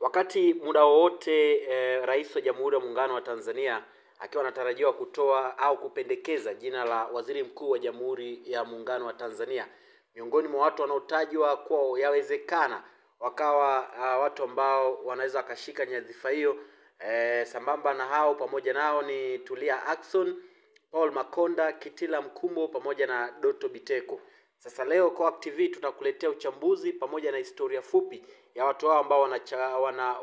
Wakati muda wowote Rais wa Jamhuri ya Muungano wa Tanzania akiwa anatarajiwa kutoa au kupendekeza jina la Waziri Mkuu wa Jamhuri ya Muungano wa Tanzania, miongoni mwa watu wanaotajwa kwa yawezekana wakawa watu ambao wanaweza wakashika nyadhifa hiyo, sambamba na hao pamoja nao ni Tulia Ackson, Paul Makonda, Kitila Mkumbo pamoja na Doto Biteko. Sasa leo Coac TV tunakuletea uchambuzi pamoja na historia fupi ya watu hao ambao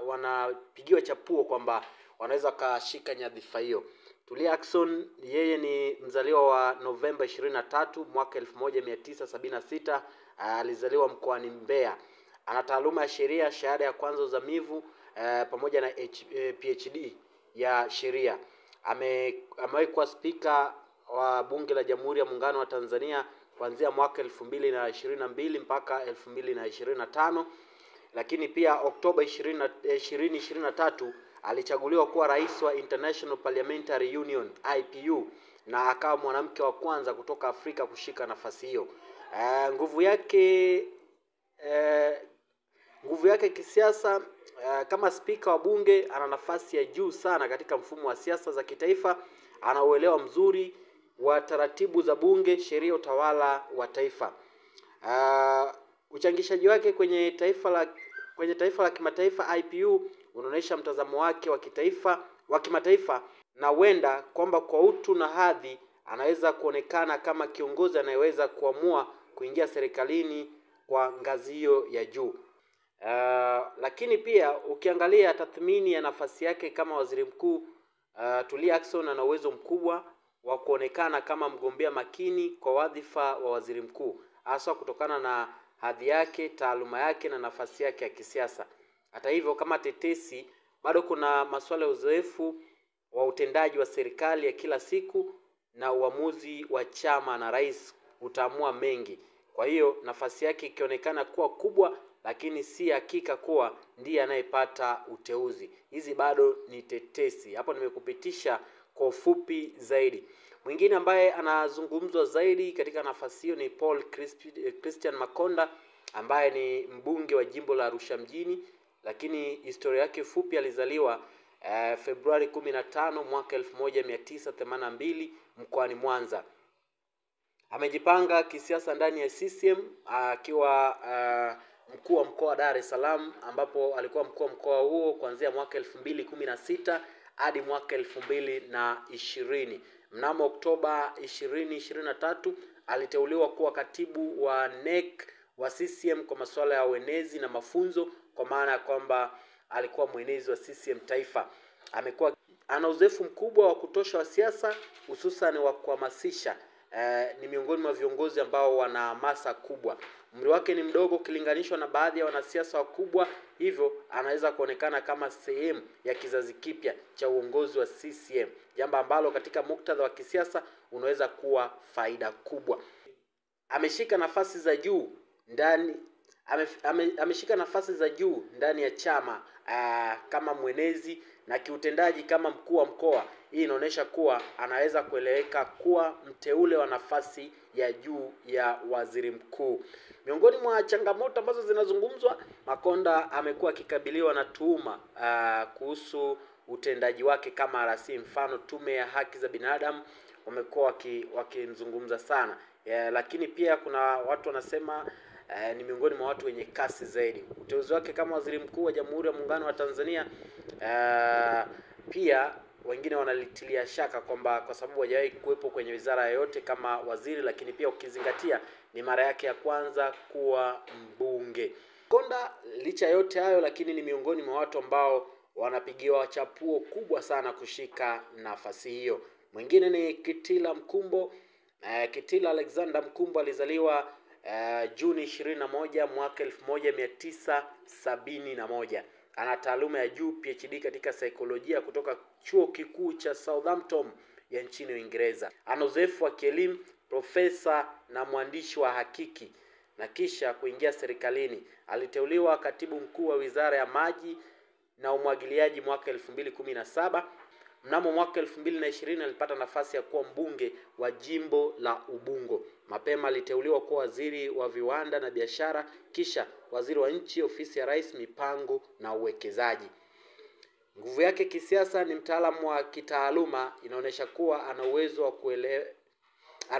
wanapigiwa chapuo kwamba wanaweza kashika nyadhifa hiyo. Tulia Ackson yeye ni mzaliwa wa Novemba 23 mwaka 1976, alizaliwa mkoani Mbeya. Ana taaluma ya sheria, shahada ya kwanza uzamivu pamoja na PhD ya sheria. Amewahi kuwa spika wa Bunge la Jamhuri ya Muungano wa Tanzania kuanzia mwaka 2022 mpaka 2025, lakini pia Oktoba 2023 alichaguliwa kuwa rais wa International Parliamentary Union IPU na akawa mwanamke wa kwanza kutoka Afrika kushika nafasi hiyo. Nguvu yake kisiasa, kama spika wa bunge ana nafasi ya juu sana katika mfumo wa siasa za kitaifa. Ana uelewa mzuri wa taratibu za bunge, sheria, utawala wa taifa. Uchangishaji wake kwenye taifa la kimataifa IPU unaonyesha mtazamo wake wa kimataifa, na huenda kwamba kwa utu na hadhi anaweza kuonekana kama kiongozi anayeweza kuamua kuingia serikalini kwa ngazi hiyo ya juu. Lakini pia ukiangalia tathmini ya nafasi yake kama waziri mkuu, Tulia Ackson ana uwezo mkubwa wa kuonekana kama mgombea makini kwa wadhifa wa waziri mkuu, hasa kutokana na hadhi yake, taaluma yake na nafasi yake ya kisiasa. Hata hivyo, kama tetesi, bado kuna masuala ya uzoefu wa utendaji wa serikali ya kila siku, na uamuzi wa chama na rais utaamua mengi. Kwa hiyo nafasi yake ikionekana kuwa kubwa, lakini si hakika kuwa ndiye anayepata uteuzi. Hizi bado ni tetesi. Hapo nimekupitisha kwa ufupi zaidi. Mwingine ambaye anazungumzwa zaidi katika nafasi hiyo ni Paul Christian Makonda, ambaye ni mbunge wa jimbo la Arusha mjini, lakini historia yake fupi, alizaliwa Februari 15 mwaka 1982 mkoani Mwanza. Amejipanga kisiasa ndani ya CCM akiwa mkuu wa mkoa wa Dar es Salaam, ambapo alikuwa mkuu wa mkoa huo kuanzia mwaka 2016 hadi mwaka 2020. Mnamo Oktoba 2023 aliteuliwa kuwa katibu wa NEC wa CCM kwa masuala ya uenezi na mafunzo, kwa maana ya kwamba alikuwa mwenezi wa CCM taifa. Ana uzoefu mkubwa wa kutosha wa siasa, hususan wa kuhamasisha. Ni miongoni mwa viongozi ambao wana hamasa kubwa. Umri wake ni mdogo ukilinganishwa na baadhi ya wanasiasa wakubwa, hivyo anaweza kuonekana kama sehemu ya kizazi kipya cha uongozi wa CCM, jambo ambalo katika muktadha wa kisiasa unaweza kuwa faida kubwa. Ameshika nafasi za juu ndani ya chama kama mwenezi na kiutendaji kama mkuu wa mkoa. Hii inaonyesha kuwa anaweza kueleweka kuwa mteule wa nafasi ya juu ya waziri mkuu. Miongoni mwa changamoto ambazo zinazungumzwa, Makonda amekuwa akikabiliwa na tuhuma kuhusu utendaji wake kama rasi. Mfano, Tume ya Haki za Binadamu wamekuwa wakimzungumza sana. Lakini pia kuna watu wanasema ni miongoni mwa watu wenye kasi zaidi. Uteuzi wake kama waziri mkuu wa Jamhuri ya Muungano wa Tanzania, pia wengine wanalitilia shaka kwamba kwa sababu hajawahi kuwepo kwenye wizara yoyote kama waziri, lakini pia ukizingatia ni mara yake ya kwanza kuwa mbunge. Konda licha yote hayo, lakini ni miongoni mwa watu ambao wanapigiwa chapuo kubwa sana kushika nafasi hiyo. Mwingine ni Kitila Mkumbo. Kitila Alexander Mkumbo alizaliwa Juni 21 mwaka 1971. Ana taaluma ya juu PhD katika saikolojia kutoka chuo kikuu cha Southampton ya nchini Uingereza. Ana uzoefu wa kielimu, profesa na mwandishi wa hakiki, na kisha kuingia serikalini. Aliteuliwa katibu mkuu wa Wizara ya Maji na Umwagiliaji mwaka 2017. Mnamo mwaka 2020 alipata nafasi ya kuwa mbunge wa jimbo la Ubungo. Mapema aliteuliwa kuwa waziri wa viwanda na biashara, kisha waziri wa nchi ofisi ya rais, mipango na uwekezaji. Nguvu yake kisiasa ni mtaalamu wa kitaaluma, inaonyesha kuwa ana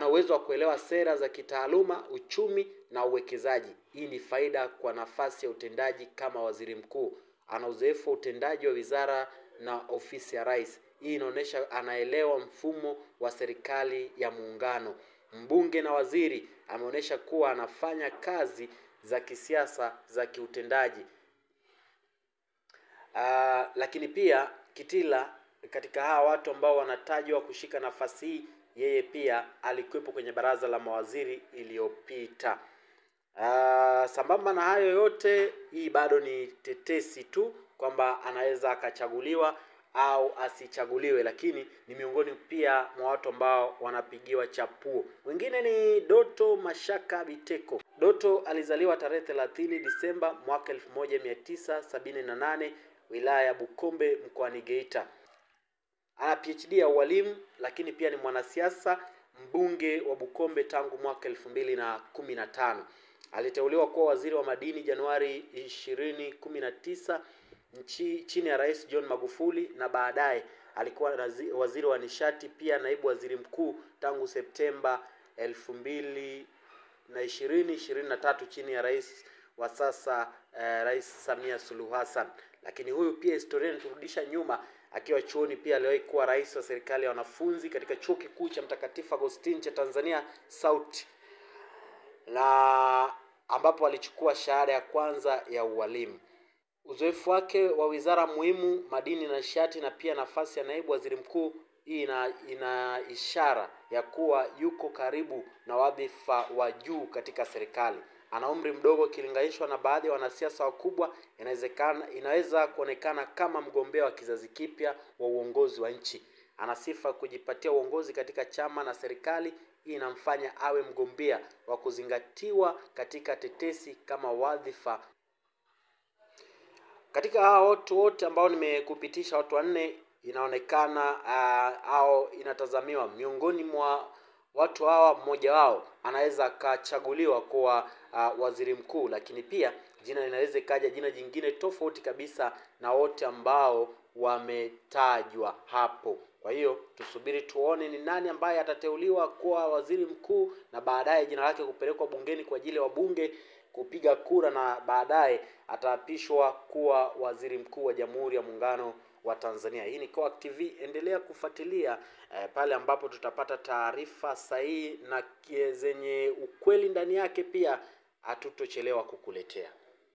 uwezo wa kuelewa sera za kitaaluma, uchumi na uwekezaji. Hii ni faida kwa nafasi ya utendaji kama waziri mkuu. Ana uzoefu wa utendaji wa wizara na ofisi ya rais. Hii inaonyesha anaelewa mfumo wa serikali ya muungano. Mbunge na waziri, ameonyesha kuwa anafanya kazi za kisiasa za kiutendaji. Lakini pia Kitila, katika hawa watu ambao wanatajwa kushika nafasi hii, yeye pia alikuwepo kwenye baraza la mawaziri iliyopita. Sambamba na hayo yote, hii bado ni tetesi tu kwamba anaweza akachaguliwa au asichaguliwe, lakini ni miongoni pia mwa watu ambao wanapigiwa chapuo. Wengine ni Doto Mashaka Biteko. Doto alizaliwa tarehe 30 Disemba mwaka 1978 wilaya ya Bukombe mkoani Geita. Ana PhD ya ualimu, lakini pia ni mwanasiasa, mbunge wa Bukombe tangu mwaka 2015. Aliteuliwa kuwa waziri wa madini Januari 2019 chini ya Rais John Magufuli, na baadaye alikuwa waziri wa nishati, pia naibu waziri mkuu tangu Septemba 2023 chini ya rais wa sasa Rais Samia Suluhu Hassan. Lakini huyu pia historia inaturudisha nyuma, akiwa chuoni pia aliwahi kuwa rais wa serikali ya wanafunzi katika chuo kikuu cha Mtakatifu Agostini cha Tanzania SAUT, na ambapo alichukua shahada ya kwanza ya ualimu. Uzoefu wake wa wizara muhimu, madini na nishati, na pia nafasi ya naibu waziri mkuu, hii ina ishara ya kuwa yuko karibu na wadhifa wa juu katika serikali. Ana umri mdogo ikilinganishwa na baadhi ya wanasiasa wakubwa. Inaweza kuonekana kama mgombea wa kizazi kipya wa uongozi wa nchi. Ana sifa kujipatia uongozi katika chama na serikali. Hii inamfanya awe mgombea wa kuzingatiwa katika tetesi kama wadhifa. Katika hao watu wote ambao nimekupitisha, watu wanne, inaonekana au inatazamiwa miongoni mwa watu hawa mmoja wao anaweza akachaguliwa kuwa waziri mkuu, lakini pia jina linaweza kaja jina jingine tofauti kabisa na wote ambao wametajwa hapo. Kwa hiyo tusubiri tuone ni nani ambaye atateuliwa kuwa waziri mkuu, na baadaye jina lake kupelekwa bungeni kwa ajili ya wabunge kupiga kura, na baadaye ataapishwa kuwa waziri mkuu wa Jamhuri ya Muungano wa Tanzania. Hii ni Coac TV, endelea kufuatilia pale ambapo tutapata taarifa sahihi na zenye ukweli ndani yake, pia hatutochelewa kukuletea.